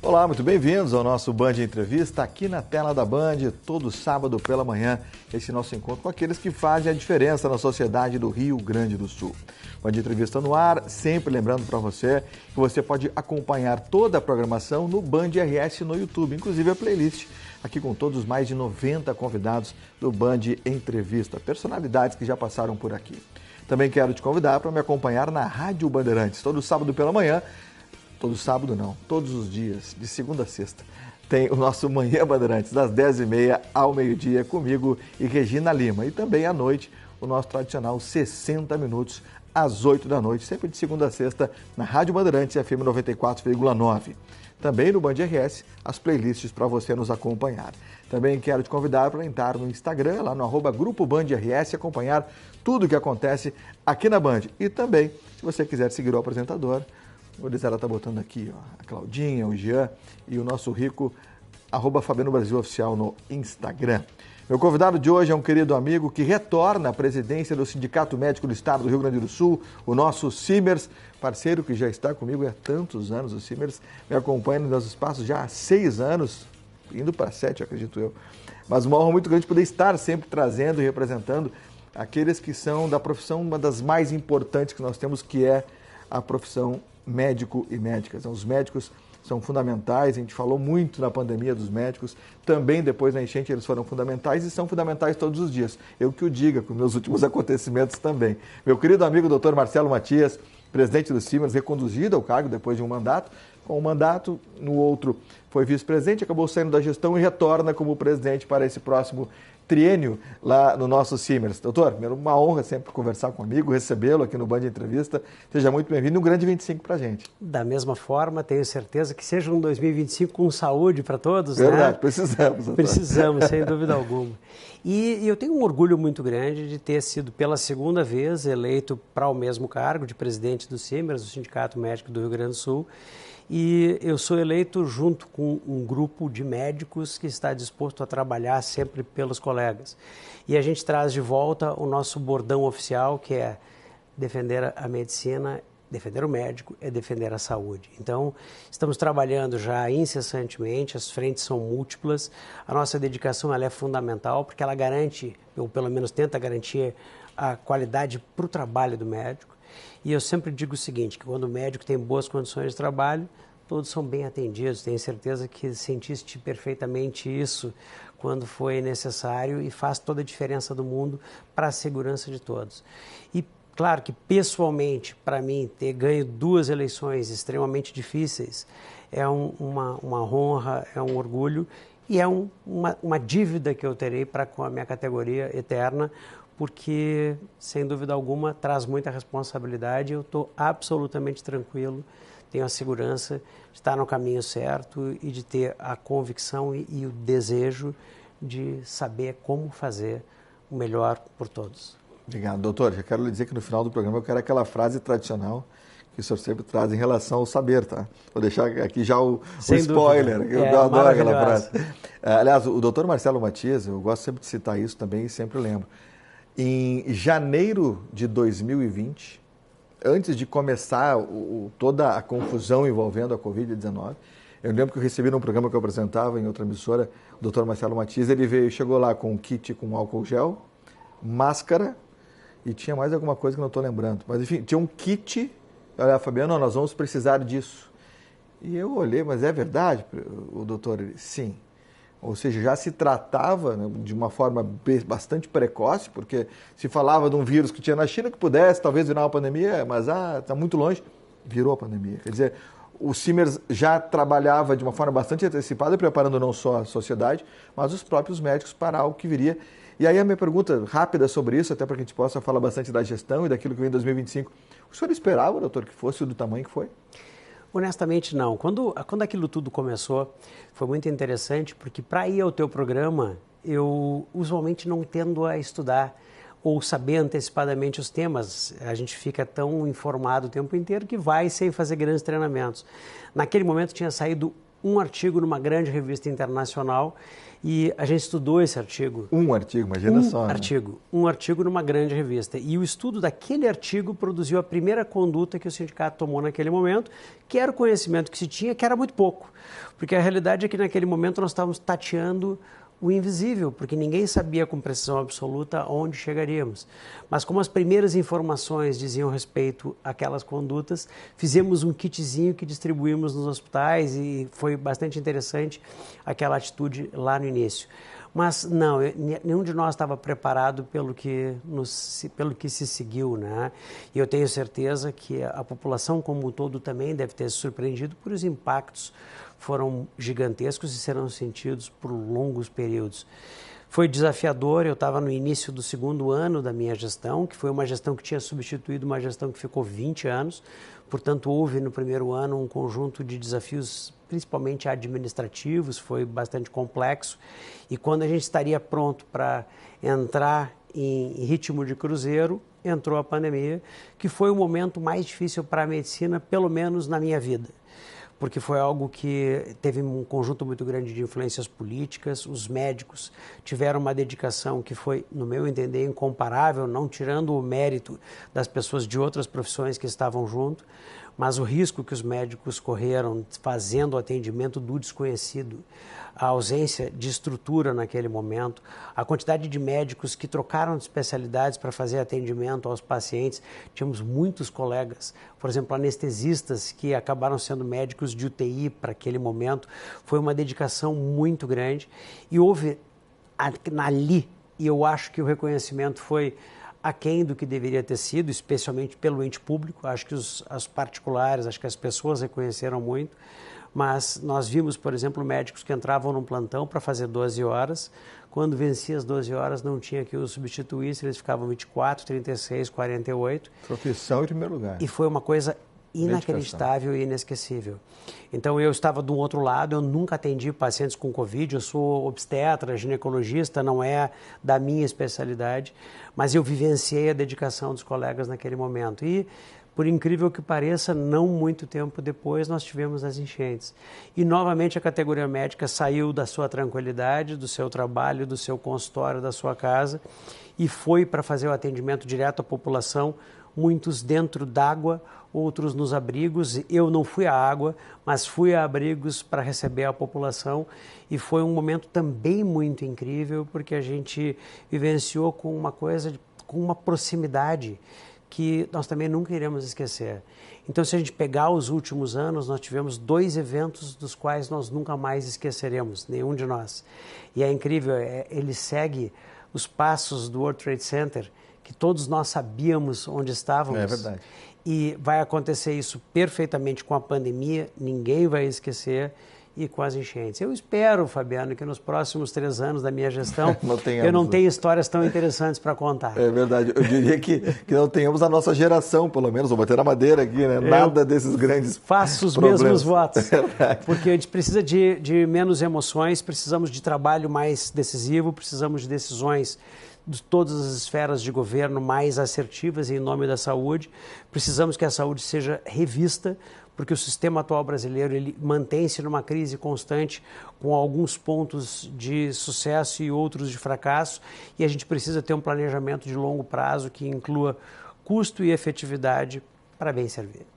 Olá, muito bem-vindos ao nosso Band Entrevista aqui na tela da Band, todo sábado pela manhã, esse nosso encontro com aqueles que fazem a diferença na sociedade do Rio Grande do Sul. Band Entrevista no ar, sempre lembrando para você que você pode acompanhar toda a programação no Band RS no YouTube, inclusive a playlist, aqui com todos os mais de 90 convidados do Band Entrevista, personalidades que já passaram por aqui. Também quero te convidar para me acompanhar na Rádio Bandeirantes, todo sábado pela manhã. Todo sábado não, todos os dias, de segunda a sexta. Tem o nosso Manhã Bandeirantes, das 10h30 ao meio-dia, comigo e Regina Lima. E também à noite, o nosso tradicional 60 minutos, às 8 da noite, sempre de segunda a sexta, na Rádio Bandeirantes FM 94,9. Também no Band RS, as playlists para você nos acompanhar. Também quero te convidar para entrar no Instagram, lá no @Grupo Band RS, acompanhar tudo o que acontece aqui na Band. E também, se você quiser seguir o apresentador, o Elisara está botando aqui, ó, a Claudinha, o Jean e o nosso rico, @Fabiano Brasil Oficial no Instagram. Meu convidado de hoje é um querido amigo que retorna à presidência do Sindicato Médico do Estado do Rio Grande do Sul, o nosso Simers, parceiro que já está comigo há tantos anos. O Simers me acompanha nos nossos espaços já há 6 anos, indo para 7, acredito eu. Mas uma honra muito grande poder estar sempre trazendo e representando aqueles que são da profissão, uma das mais importantes que nós temos, que é a profissão médico e médicas. Os médicos são fundamentais, a gente falou muito na pandemia dos médicos, também depois na enchente eles foram fundamentais e são fundamentais todos os dias. Eu que o diga, com meus últimos acontecimentos também. Meu querido amigo Dr. Marcelo Matias, presidente do Simers, reconduzido ao cargo depois de um mandato, com um mandato, no outro foi vice-presidente, acabou saindo da gestão e retorna como presidente para esse próximo triênio lá no nosso Simers. Doutor, é uma honra sempre conversar com um amigo, recebê-lo aqui no Band Entrevista. Seja muito bem-vindo e um grande 25 para a gente. Da mesma forma, tenho certeza que seja um 2025 com saúde para todos, Verdade, né? precisamos. Doutor. Precisamos, sem dúvida alguma. E eu tenho um orgulho muito grande de ter sido pela segunda vez eleito para o mesmo cargo de presidente do Simers, do Sindicato Médico do Rio Grande do Sul. E eu sou eleito junto com um grupo de médicos que está disposto a trabalhar sempre pelos colegas. E a gente traz de volta o nosso bordão oficial, que é defender a medicina, defender o médico é defender a saúde. Então, estamos trabalhando já incessantemente, as frentes são múltiplas, a nossa dedicação ela é fundamental, porque ela garante, ou pelo menos tenta garantir, a qualidade para o trabalho do médico. E eu sempre digo o seguinte, que quando o médico tem boas condições de trabalho, todos são bem atendidos. Tenho certeza que sentiste perfeitamente isso quando foi necessário e faz toda a diferença do mundo para a segurança de todos. E claro que pessoalmente, para mim, ter ganho 2 eleições extremamente difíceis é uma honra, é um orgulho e é uma dívida que eu terei para com a minha categoria eterna, porque, sem dúvida alguma, traz muita responsabilidade. Eu estou absolutamente tranquilo, tenho a segurança de estar no caminho certo e de ter a convicção e o desejo de saber como fazer o melhor por todos. Obrigado, doutor. Já quero lhe dizer que no final do programa eu quero aquela frase tradicional que o senhor sempre traz em relação ao saber, tá? Vou deixar aqui já o spoiler, eu adoro aquela frase. Aliás, o doutor Marcelo Matias, eu gosto sempre de citar isso também e sempre lembro. Em janeiro de 2020, antes de começar toda a confusão envolvendo a Covid-19, eu lembro que eu recebi num programa que eu apresentava em outra emissora, o Dr. Marcelo Matias, ele chegou lá com um kit com álcool gel, máscara e tinha mais alguma coisa que eu não estou lembrando. Mas enfim, tinha um kit, olha, Fabiano, nós vamos precisar disso. E eu olhei, mas é verdade, o doutor? Sim. Ou seja, já se tratava, né, de uma forma bastante precoce, porque se falava de um vírus que tinha na China que pudesse talvez virar uma pandemia, mas está muito longe, virou a pandemia. Quer dizer, o Simers já trabalhava de uma forma bastante antecipada, preparando não só a sociedade, mas os próprios médicos para algo que viria. E aí a minha pergunta rápida sobre isso, até para que a gente possa falar bastante da gestão e daquilo que vem em 2025. O senhor esperava, doutor, que fosse do tamanho que foi? Honestamente, não. Quando aquilo tudo começou, foi muito interessante, porque para ir ao teu programa, eu usualmente não tendo a estudar ou saber antecipadamente os temas. A gente fica tão informado o tempo inteiro que vai sem fazer grandes treinamentos. Naquele momento tinha saído um artigo numa grande revista internacional e a gente estudou esse artigo. Um artigo, imagina só. Um artigo numa grande revista. E o estudo daquele artigo produziu a primeira conduta que o sindicato tomou naquele momento, que era o conhecimento que se tinha, que era muito pouco. Porque a realidade é que naquele momento nós estávamos tateando o invisível, porque ninguém sabia com precisão absoluta onde chegaríamos. Mas como as primeiras informações diziam respeito àquelas condutas, fizemos um kitzinho que distribuímos nos hospitais e foi bastante interessante aquela atitude lá no início. Mas não, nenhum de nós estava preparado pelo que se seguiu, né? E eu tenho certeza que a população como um todo também deve ter se surpreendido por os impactos foram gigantescos e serão sentidos por longos períodos. Foi desafiador, eu estava no início do segundo ano da minha gestão, que foi uma gestão que tinha substituído uma gestão que ficou 20 anos, portanto houve no primeiro ano um conjunto de desafios, principalmente administrativos, foi bastante complexo, e quando a gente estaria pronto para entrar em ritmo de cruzeiro, entrou a pandemia, que foi o momento mais difícil para a medicina, pelo menos na minha vida. Porque foi algo que teve um conjunto muito grande de influências políticas, os médicos tiveram uma dedicação que foi, no meu entender, incomparável, não tirando o mérito das pessoas de outras profissões que estavam junto, mas o risco que os médicos correram fazendo o atendimento do desconhecido, a ausência de estrutura naquele momento, a quantidade de médicos que trocaram de especialidades para fazer atendimento aos pacientes. Tínhamos muitos colegas, por exemplo, anestesistas que acabaram sendo médicos de UTI para aquele momento. Foi uma dedicação muito grande e houve ali, e eu acho que o reconhecimento foi aquém do que deveria ter sido, especialmente pelo ente público. Acho que os particulares, acho que as pessoas reconheceram muito, mas nós vimos, por exemplo, médicos que entravam num plantão para fazer 12 horas, quando vencia as 12 horas não tinha que os substituísse, eles ficavam 24, 36, 48. Profissão em primeiro lugar. E foi uma coisa inacreditável e inesquecível. Então eu estava do outro lado, eu nunca atendi pacientes com Covid, eu sou obstetra, ginecologista, não é da minha especialidade, mas eu vivenciei a dedicação dos colegas naquele momento. E, por incrível que pareça, não muito tempo depois nós tivemos as enchentes. E novamente a categoria médica saiu da sua tranquilidade, do seu trabalho, do seu consultório, da sua casa e foi para fazer o atendimento direto à população, muitos dentro d'água, outros nos abrigos. Eu não fui à água, mas fui a abrigos para receber a população e foi um momento também muito incrível, porque a gente vivenciou com uma coisa, com uma proximidade que nós também nunca iremos esquecer. Então, se a gente pegar os últimos anos, nós tivemos 2 eventos dos quais nós nunca mais esqueceremos, nenhum de nós. E é incrível, ele segue os passos do World Trade Center, que todos nós sabíamos onde estávamos. É verdade. E vai acontecer isso perfeitamente com a pandemia, ninguém vai esquecer, e com as enchentes. Eu espero, Fabiano, que nos próximos 3 anos da minha gestão eu não tenha histórias tão interessantes para contar. É verdade. Eu diria que não tenhamos a nossa geração, pelo menos, vou bater na madeira aqui, né? Nada desses grandes faço os problemas. Mesmos votos. Porque a gente precisa de menos emoções, precisamos de trabalho mais decisivo, precisamos de decisões de todas as esferas de governo mais assertivas em nome da saúde. Precisamos que a saúde seja revista, porque o sistema atual brasileiro ele mantém-se numa crise constante, com alguns pontos de sucesso e outros de fracasso, e a gente precisa ter um planejamento de longo prazo que inclua custo e efetividade para bem servir.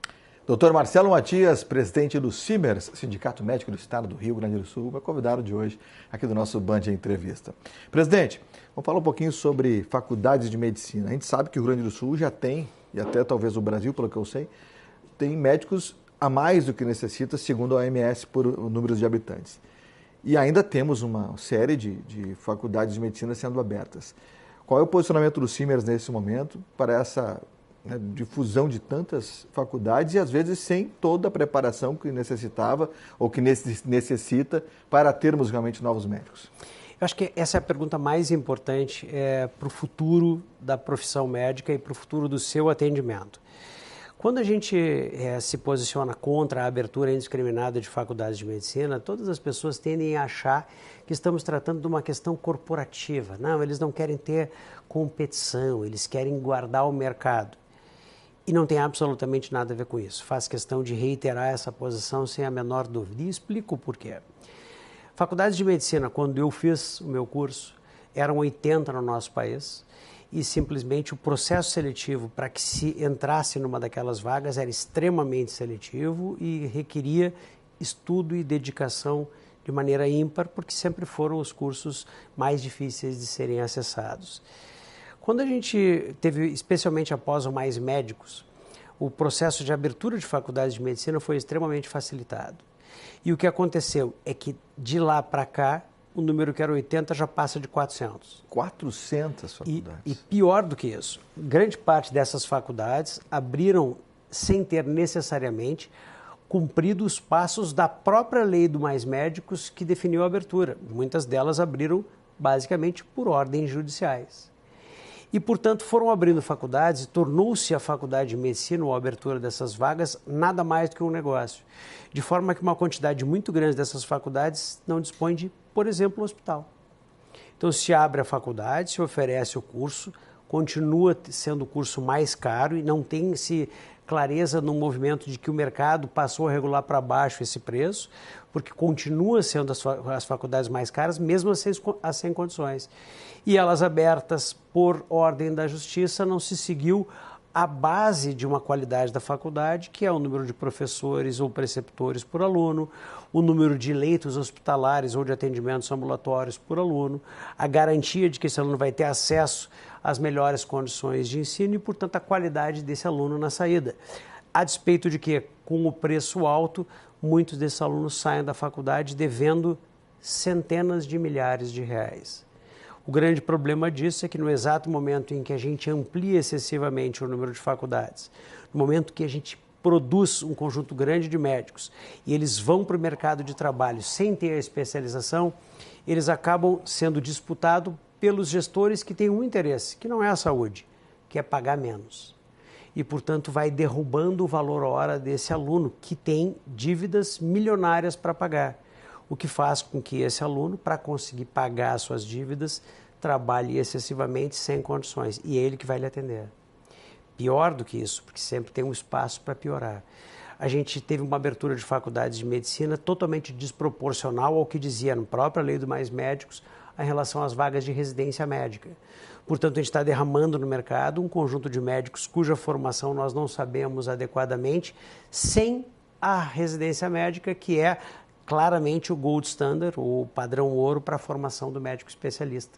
Dr. Marcelo Matias, presidente do CIMERS, Sindicato Médico do Estado do Rio Grande do Sul, meu convidado de hoje aqui do nosso Band Entrevista. Presidente, vamos falar um pouquinho sobre faculdades de medicina. A gente sabe que o Rio Grande do Sul já tem, e até talvez o Brasil, pelo que eu sei, tem médicos a mais do que necessita, segundo a OMS, por números de habitantes. E ainda temos uma série de faculdades de medicina sendo abertas. Qual é o posicionamento do CIMERS nesse momento para essa difusão de tantas faculdades e, às vezes, sem toda a preparação que necessitava ou que necessita para termos realmente novos médicos? Eu acho que essa é a pergunta mais importante para o futuro da profissão médica e para o futuro do seu atendimento. Quando a gente se posiciona contra a abertura indiscriminada de faculdades de medicina, todas as pessoas tendem a achar que estamos tratando de uma questão corporativa. Não, eles não querem ter competição, eles querem guardar o mercado. E não tem absolutamente nada a ver com isso. Faz questão de reiterar essa posição sem a menor dúvida. E explico o porquê. Faculdades de medicina, quando eu fiz o meu curso, eram 80 no nosso país e simplesmente o processo seletivo para que se entrasse numa daquelas vagas era extremamente seletivo e requeria estudo e dedicação de maneira ímpar, porque sempre foram os cursos mais difíceis de serem acessados. Quando a gente teve, especialmente após o Mais Médicos, o processo de abertura de faculdades de medicina foi extremamente facilitado. E o que aconteceu é que de lá para cá, o número que era 80 já passa de 400. 400 faculdades. E pior do que isso, grande parte dessas faculdades abriram sem ter necessariamente cumprido os passos da própria lei do Mais Médicos que definiu a abertura. Muitas delas abriram basicamente por ordens judiciais. E, portanto, foram abrindo faculdades e tornou-se a faculdade de medicina ou a abertura dessas vagas nada mais do que um negócio. De forma que uma quantidade muito grande dessas faculdades não dispõe de, por exemplo, um hospital. Então, se abre a faculdade, se oferece o curso, continua sendo o curso mais caro e não tem-se clareza no movimento de que o mercado passou a regular para baixo esse preço, porque continua sendo as faculdades mais caras, mesmo as sem condições. E elas abertas por ordem da justiça, não se seguiu a base de uma qualidade da faculdade, que é o número de professores ou preceptores por aluno, o número de leitos hospitalares ou de atendimentos ambulatórios por aluno, a garantia de que esse aluno vai ter acesso às melhores condições de ensino e, portanto, a qualidade desse aluno na saída. A despeito de que, com o preço alto, muitos desses alunos saem da faculdade devendo centenas de milhares de reais. O grande problema disso é que no exato momento em que a gente amplia excessivamente o número de faculdades, no momento que a gente produz um conjunto grande de médicos e eles vão para o mercado de trabalho sem ter a especialização, eles acabam sendo disputados pelos gestores que têm um interesse, que não é a saúde, que é pagar menos. E, portanto, vai derrubando o valor hora desse aluno que tem dívidas milionárias para pagar. O que faz com que esse aluno, para conseguir pagar as suas dívidas, trabalhe excessivamente sem condições. E é ele que vai lhe atender. Pior do que isso, porque sempre tem um espaço para piorar. A gente teve uma abertura de faculdades de medicina totalmente desproporcional ao que dizia na própria lei do Mais Médicos em relação às vagas de residência médica. Portanto, a gente está derramando no mercado um conjunto de médicos cuja formação nós não sabemos adequadamente, sem a residência médica, que é claramente o gold standard, o padrão ouro para a formação do médico especialista.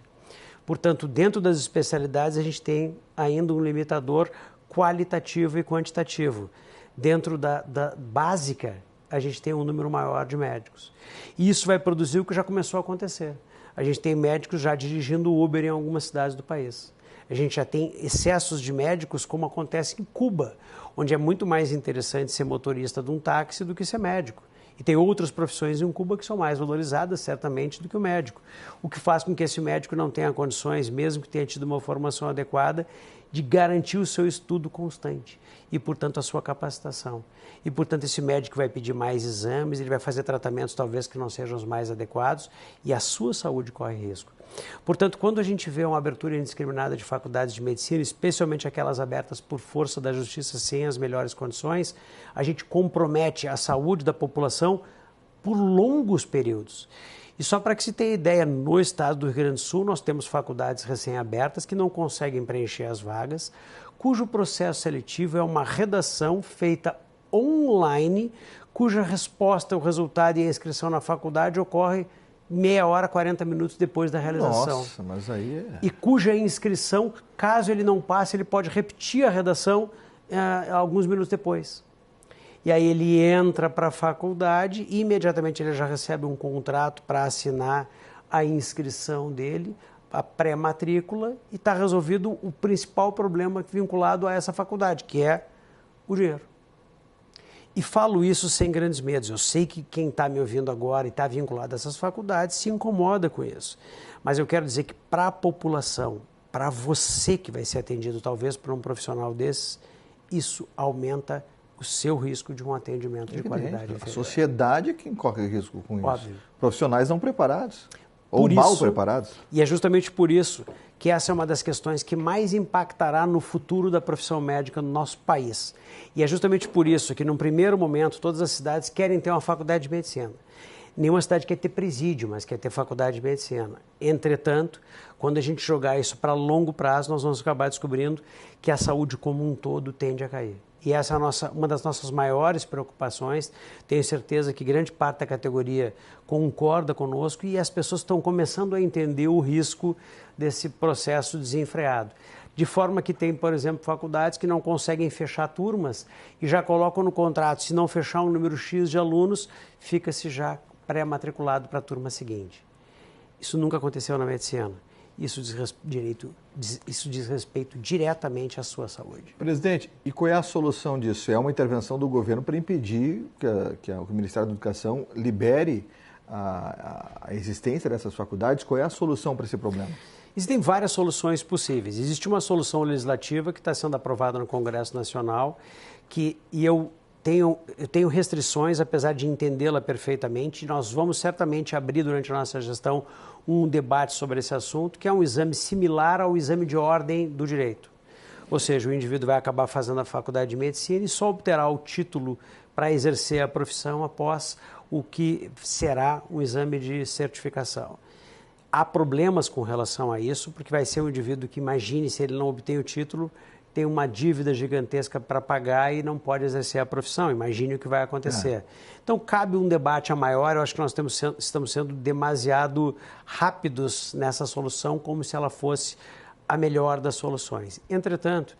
Portanto, dentro das especialidades, a gente tem ainda um limitador qualitativo e quantitativo. Dentro da básica, a gente tem um número maior de médicos. E isso vai produzir o que já começou a acontecer. A gente tem médicos já dirigindo Uber em algumas cidades do país. A gente já tem excessos de médicos, como acontece em Cuba, onde é muito mais interessante ser motorista de um táxi do que ser médico. E tem outras profissões em Cuba que são mais valorizadas, certamente, do que o médico. O que faz com que esse médico não tenha condições, mesmo que tenha tido uma formação adequada, de garantir o seu estudo constante e, portanto, a sua capacitação. E, portanto, esse médico vai pedir mais exames, ele vai fazer tratamentos talvez que não sejam os mais adequados e a sua saúde corre risco. Portanto, quando a gente vê uma abertura indiscriminada de faculdades de medicina, especialmente aquelas abertas por força da justiça sem as melhores condições, a gente compromete a saúde da população por longos períodos. E só para que se tenha ideia, no estado do Rio Grande do Sul, nós temos faculdades recém-abertas que não conseguem preencher as vagas, cujo processo seletivo é uma redação feita online, cuja resposta, o resultado e a inscrição na faculdade ocorre meia hora, 40 minutos depois da realização. Nossa, mas aí é... E cuja inscrição, caso ele não passe, ele pode repetir a redação alguns minutos depois. E aí ele entra para a faculdade e imediatamente ele já recebe um contrato para assinar a inscrição dele, a pré-matrícula, e está resolvido o principal problema vinculado a essa faculdade, que é o dinheiro. E falo isso sem grandes medos. Eu sei que quem está me ouvindo agora e está vinculado a essas faculdades se incomoda com isso. Mas eu quero dizer que para a população, para você que vai ser atendido talvez por um profissional desses, isso aumenta o seu risco de um atendimento de qualidade. A sociedade é quem corre risco com isso. Óbvio. Profissionais não preparados ou mal preparados. E é justamente por isso que essa é uma das questões que mais impactará no futuro da profissão médica no nosso país. E é justamente por isso que, num primeiro momento, todas as cidades querem ter uma faculdade de medicina. Nenhuma cidade quer ter presídio, mas quer ter faculdade de medicina. Entretanto, quando a gente jogar isso para longo prazo, nós vamos acabar descobrindo que a saúde como um todo tende a cair. E essa é uma das nossas maiores preocupações. Tenho certeza que grande parte da categoria concorda conosco e as pessoas estão começando a entender o risco desse processo desenfreado. De forma que tem, por exemplo, faculdades que não conseguem fechar turmas e já colocam no contrato, se não fechar um número X de alunos, fica-se já pré-matriculado para a turma seguinte. Isso nunca aconteceu na medicina. Isso diz respeito diretamente à sua saúde. Presidente, e qual é a solução disso? É uma intervenção do governo para impedir que o Ministério da Educação libere a existência dessas faculdades? Qual é a solução para esse problema? Existem várias soluções possíveis. Existe uma solução legislativa que está sendo aprovada no Congresso Nacional, eu tenho restrições, apesar de entendê-la perfeitamente. Nós vamos certamente abrir durante a nossa gestão um debate sobre esse assunto, que é um exame similar ao exame de ordem do direito. Ou seja, o indivíduo vai acabar fazendo a faculdade de medicina e só obterá o título para exercer a profissão após o que será um exame de certificação. Há problemas com relação a isso, porque vai ser um indivíduo que, imagine, se ele não obtém o título, tem uma dívida gigantesca para pagar e não pode exercer a profissão. Imagine o que vai acontecer. Então, cabe um debate a maior. Eu acho que nós estamos sendo demasiado rápidos nessa solução, como se ela fosse a melhor das soluções. Entretanto,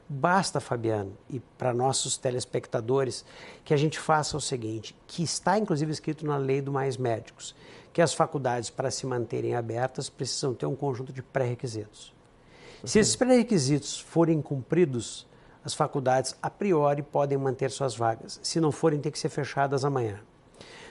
basta, Fabiano, e para nossos telespectadores, que a gente faça o seguinte, que está inclusive escrito na Lei do Mais Médicos, que as faculdades, para se manterem abertas, precisam ter um conjunto de pré-requisitos. Se esses pré-requisitos forem cumpridos, as faculdades, a priori, podem manter suas vagas. Se não forem, tem que ser fechadas amanhã.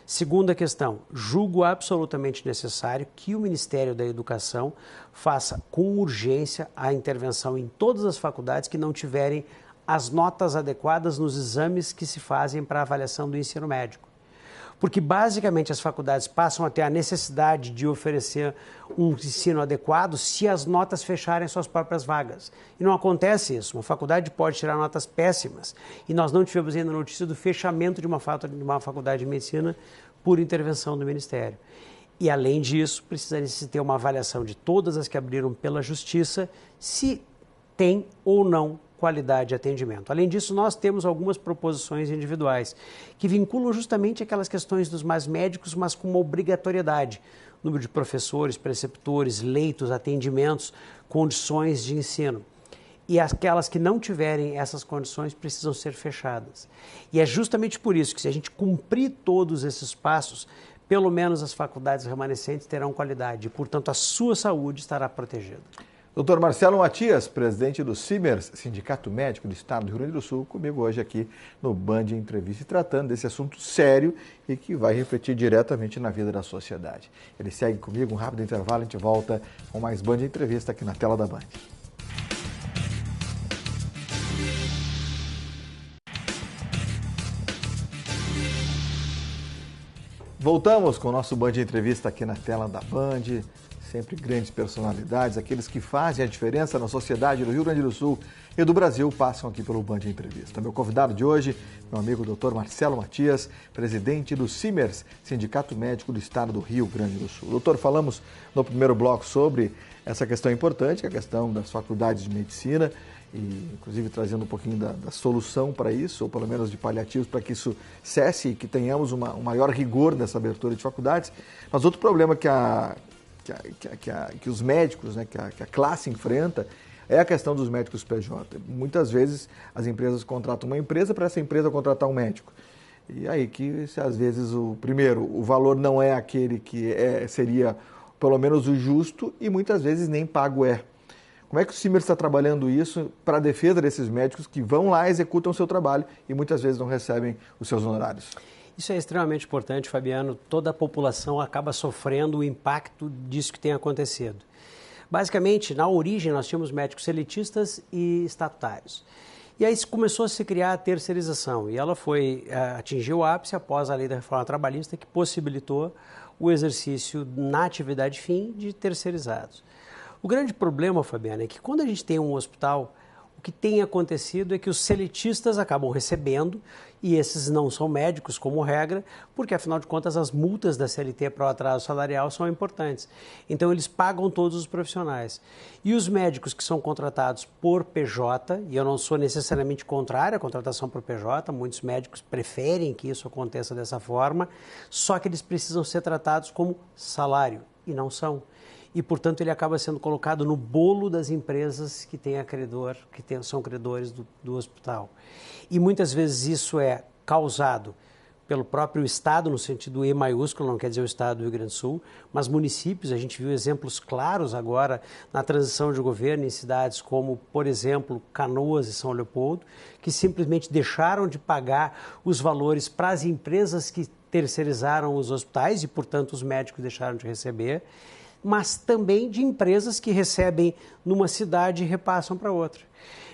Segunda questão, julgo absolutamente necessário que o Ministério da Educação faça com urgência a intervenção em todas as faculdades que não tiverem as notas adequadas nos exames que se fazem para a avaliação do ensino médico. Porque, basicamente, as faculdades passam a ter a necessidade de oferecer um ensino adequado se as notas fecharem suas próprias vagas. E não acontece isso. Uma faculdade pode tirar notas péssimas. E nós não tivemos ainda notícia do fechamento de uma faculdade de medicina por intervenção do Ministério. E, além disso, precisaria se ter uma avaliação de todas as que abriram pela Justiça, se tem ou não qualidade de atendimento. Além disso, nós temos algumas proposições individuais que vinculam justamente aquelas questões dos mais médicos, mas com uma obrigatoriedade. Número de professores, preceptores, leitos, atendimentos, condições de ensino. E aquelas que não tiverem essas condições precisam ser fechadas. E é justamente por isso que, se a gente cumprir todos esses passos, pelo menos as faculdades remanescentes terão qualidade e, portanto, a sua saúde estará protegida. Dr. Marcelo Matias, presidente do CIMERS, Sindicato Médico do Estado do Rio Grande do Sul, comigo hoje aqui no Band Entrevista, tratando desse assunto sério e que vai refletir diretamente na vida da sociedade. Ele segue comigo, um rápido intervalo, a gente volta com mais Band Entrevista aqui na tela da Band. Voltamos com o nosso Band Entrevista aqui na tela da Band. Sempre grandes personalidades, aqueles que fazem a diferença na sociedade do Rio Grande do Sul e do Brasil passam aqui pelo Band Entrevista. Meu convidado de hoje, meu amigo Dr. Marcelo Matias, presidente do CIMERS, Sindicato Médico do Estado do Rio Grande do Sul. Doutor, falamos no primeiro bloco sobre essa questão importante, que é a questão das faculdades de medicina, e inclusive trazendo um pouquinho da solução para isso, ou pelo menos de paliativos para que isso cesse e que tenhamos um maior rigor nessa abertura de faculdades. Mas outro problema que os médicos, né, que a classe enfrenta, é a questão dos médicos PJ. Muitas vezes as empresas contratam uma empresa para essa empresa contratar um médico. E aí que, às vezes, o valor não é aquele que seria pelo menos o justo e muitas vezes nem pago é. Como é que o CIMERS está trabalhando isso para a defesa desses médicos que vão lá, executam o seu trabalho e muitas vezes não recebem os seus honorários? Isso é extremamente importante, Fabiano. Toda a população acaba sofrendo o impacto disso que tem acontecido. Basicamente, na origem, nós tínhamos médicos elitistas e estatutários. E aí começou a se criar a terceirização. E ela atingiu o ápice após a Lei da Reforma Trabalhista, que possibilitou o exercício na atividade fim de terceirizados. O grande problema, Fabiana, é que quando a gente tem um hospital, o que tem acontecido é que os seletistas acabam recebendo, e esses não são médicos como regra, porque afinal de contas as multas da CLT para o atraso salarial são importantes. Então eles pagam todos os profissionais. E os médicos que são contratados por PJ, e eu não sou necessariamente contrário à contratação por PJ, muitos médicos preferem que isso aconteça dessa forma, só que eles precisam ser tratados como salário, e não são. E, portanto, ele acaba sendo colocado no bolo das empresas que têm acreedor, são credores do hospital. E muitas vezes isso é causado pelo próprio Estado, no sentido E maiúsculo, não quer dizer o Estado do Rio Grande do Sul, mas municípios. A gente viu exemplos claros agora na transição de governo em cidades como, por exemplo, Canoas e São Leopoldo, que simplesmente deixaram de pagar os valores para as empresas que terceirizaram os hospitais e, portanto, os médicos deixaram de receber, mas também de empresas que recebem numa cidade e repassam para outra.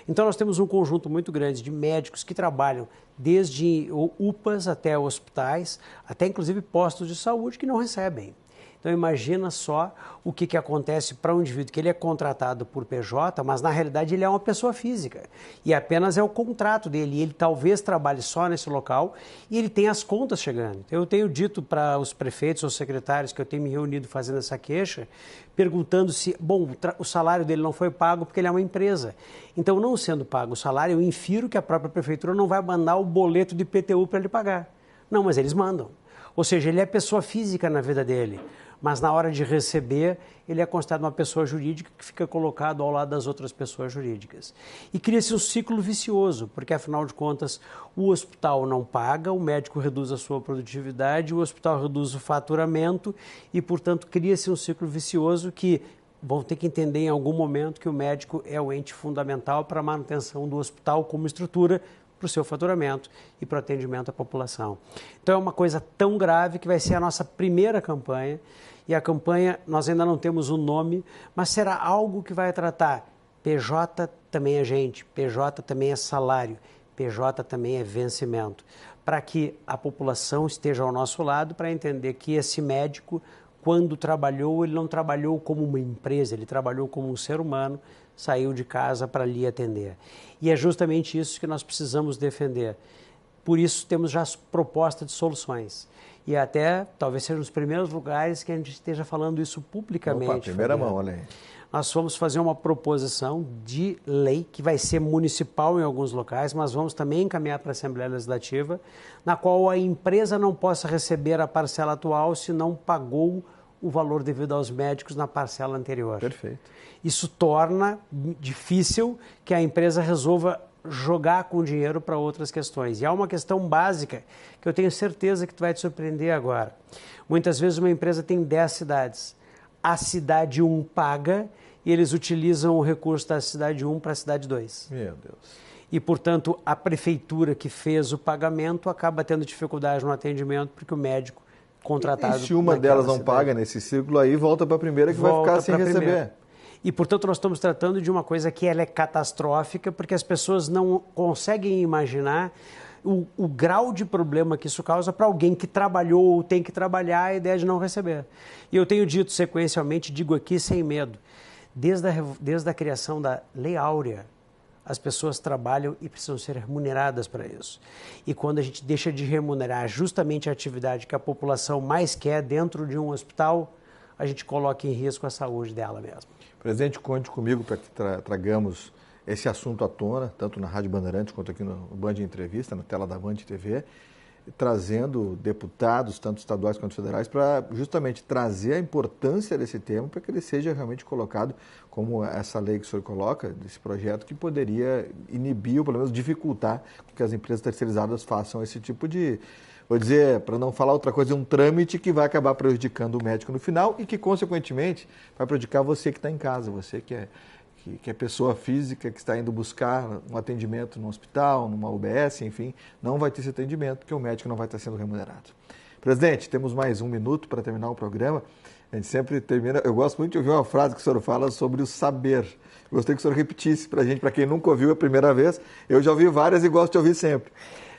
Então nós temos um conjunto muito grande de médicos que trabalham desde UPAs até hospitais, até inclusive postos de saúde que não recebem. Então imagina só o que acontece para um indivíduo que ele é contratado por PJ, mas na realidade ele é uma pessoa física e apenas é o contrato dele. Ele talvez trabalhe só nesse local e ele tem as contas chegando. Eu tenho dito para os prefeitos ou secretários que eu tenho me reunido fazendo essa queixa, perguntando se, bom, o salário dele não foi pago porque ele é uma empresa. Então, não sendo pago o salário, eu infiro que a própria prefeitura não vai mandar o boleto de IPTU para ele pagar. Não, mas eles mandam. Ou seja, ele é pessoa física na vida dele, mas na hora de receber, ele é considerado uma pessoa jurídica que fica colocado ao lado das outras pessoas jurídicas. E cria-se um ciclo vicioso, porque afinal de contas, o hospital não paga, o médico reduz a sua produtividade, o hospital reduz o faturamento e, portanto, cria-se um ciclo vicioso que vão ter que entender em algum momento que o médico é o ente fundamental para a manutenção do hospital como estrutura, para o seu faturamento e para o atendimento à população. Então é uma coisa tão grave que vai ser a nossa primeira campanha, e a campanha nós ainda não temos o nome, mas será algo que vai tratar PJ também é gente, PJ também é salário, PJ também é vencimento, para que a população esteja ao nosso lado para entender que esse médico, quando trabalhou, ele não trabalhou como uma empresa, ele trabalhou como um ser humano, saiu de casa para lhe atender. E é justamente isso que nós precisamos defender. Por isso, temos já proposta de soluções. E até, talvez seja um dos primeiros lugares que a gente esteja falando isso publicamente. Opa, primeira mão, olha aí. Nós vamos fazer uma proposição de lei, que vai ser municipal em alguns locais, mas vamos também encaminhar para a Assembleia Legislativa, na qual a empresa não possa receber a parcela atual se não pagou o valor devido aos médicos na parcela anterior. Perfeito. Isso torna difícil que a empresa resolva jogar com dinheiro para outras questões. E há uma questão básica que eu tenho certeza que tu vai te surpreender agora. Muitas vezes uma empresa tem 10 cidades. A cidade 1 paga e eles utilizam o recurso da cidade 1 para a cidade 2. Meu Deus. E, portanto, a prefeitura que fez o pagamento acaba tendo dificuldade no atendimento porque o médico contratado... E se uma delas não paga nesse ciclo aí, volta para a primeira que vai ficar sem receber. E, portanto, nós estamos tratando de uma coisa que ela é catastrófica, porque as pessoas não conseguem imaginar o grau de problema que isso causa para alguém que trabalhou ou tem que trabalhar a ideia de não receber. E eu tenho dito sequencialmente, digo aqui sem medo, desde a criação da Lei Áurea, as pessoas trabalham e precisam ser remuneradas para isso. E quando a gente deixa de remunerar justamente a atividade que a população mais quer dentro de um hospital, a gente coloca em risco a saúde dela mesma. Presidente, conte comigo para que tragamos esse assunto à tona, tanto na Rádio Bandeirantes quanto aqui no Band Entrevista, na tela da Band TV, trazendo deputados, tanto estaduais quanto federais, para justamente trazer a importância desse tema para que ele seja realmente colocado como essa lei que o senhor coloca, desse projeto, que poderia inibir ou pelo menos dificultar que as empresas terceirizadas façam esse tipo de, vou dizer, para não falar outra coisa, um trâmite que vai acabar prejudicando o médico no final e que, consequentemente, vai prejudicar você que está em casa, você que é pessoa física, que está indo buscar um atendimento no hospital, numa UBS, enfim, não vai ter esse atendimento porque o médico não vai estar sendo remunerado. Presidente, temos mais um minuto para terminar o programa. A gente sempre termina... Eu gosto muito de ouvir uma frase que o senhor fala sobre o saber. Eu gostaria que o senhor repetisse para a gente, para quem nunca ouviu a primeira vez. Eu já ouvi várias e gosto de ouvir sempre.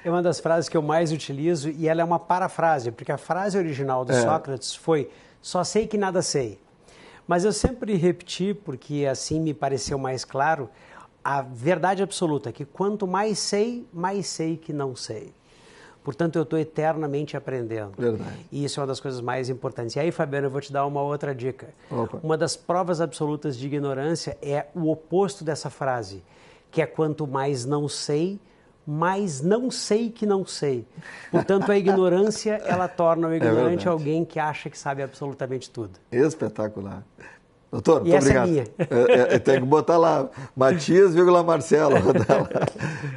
É uma das frases que eu mais utilizo e ela é uma parafrase, porque a frase original do Sócrates foi: só sei que nada sei. Mas eu sempre repeti, porque assim me pareceu mais claro, a verdade absoluta, que quanto mais sei que não sei. Portanto, eu estou eternamente aprendendo. Verdade. E isso é uma das coisas mais importantes. E aí, Fabiano, eu vou te dar uma outra dica. Opa. Uma das provas absolutas de ignorância é o oposto dessa frase, que é quanto mais não sei que não sei. Portanto, a ignorância, ela torna o ignorante alguém que acha que sabe absolutamente tudo. Espetacular. Doutor, muito E essa obrigado. é minha. Tem que botar lá, Matias, Marcelo.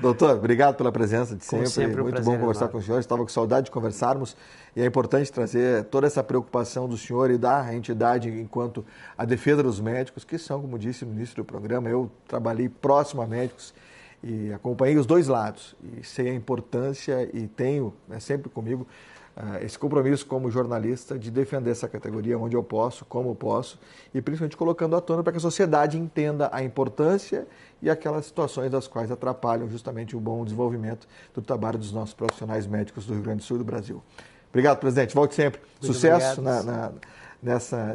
Doutor, obrigado pela presença de sempre. Sempre um muito prazer bom conversar enorme. com o senhor. Estava com saudade de conversarmos. E é importante trazer toda essa preocupação do senhor e da entidade enquanto a defesa dos médicos, que são, como disse no início do programa, eu trabalhei próximo a médicos e acompanhei os dois lados. E sei a importância e tenho sempre comigo esse compromisso como jornalista de defender essa categoria onde eu posso, como eu posso, e principalmente colocando à tona para que a sociedade entenda a importância e aquelas situações das quais atrapalham justamente o bom desenvolvimento do trabalho dos nossos profissionais médicos do Rio Grande do Sul e do Brasil. Obrigado, presidente. Volte sempre. Muito Sucesso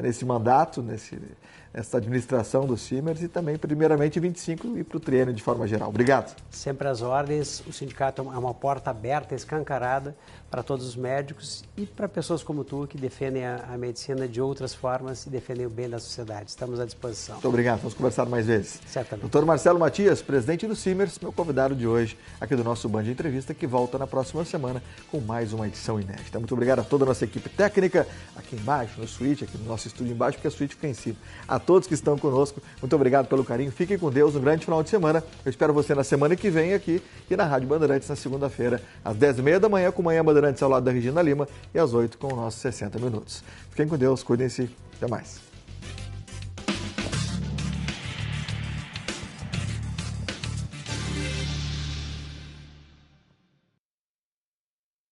nesse mandato, nessa administração do Simers e também, primeiramente, 25 e para o triênio de forma geral. Obrigado. Sempre às ordens. O sindicato é uma porta aberta, escancarada para todos os médicos e para pessoas como tu que defendem a medicina de outras formas e defendem o bem da sociedade. Estamos à disposição. Muito obrigado. Vamos conversar mais vezes. Certamente. Doutor Marcelo Matias, presidente do Simers, meu convidado de hoje aqui do nosso Band Entrevista, que volta na próxima semana com mais uma edição inédita. Muito obrigado a toda a nossa equipe técnica, aqui embaixo, no suíte, aqui no nosso estúdio embaixo, porque a suíte fica em cima. A todos que estão conosco, muito obrigado pelo carinho. Fiquem com Deus, um grande final de semana. Eu espero você na semana que vem aqui e na Rádio Bandeirantes na segunda-feira, às 10h30 da manhã, com Manhã Bandeirantes ao lado da Regina Lima e às 8h com o nosso 60 Minutos. Fiquem com Deus, cuidem-se. Até mais.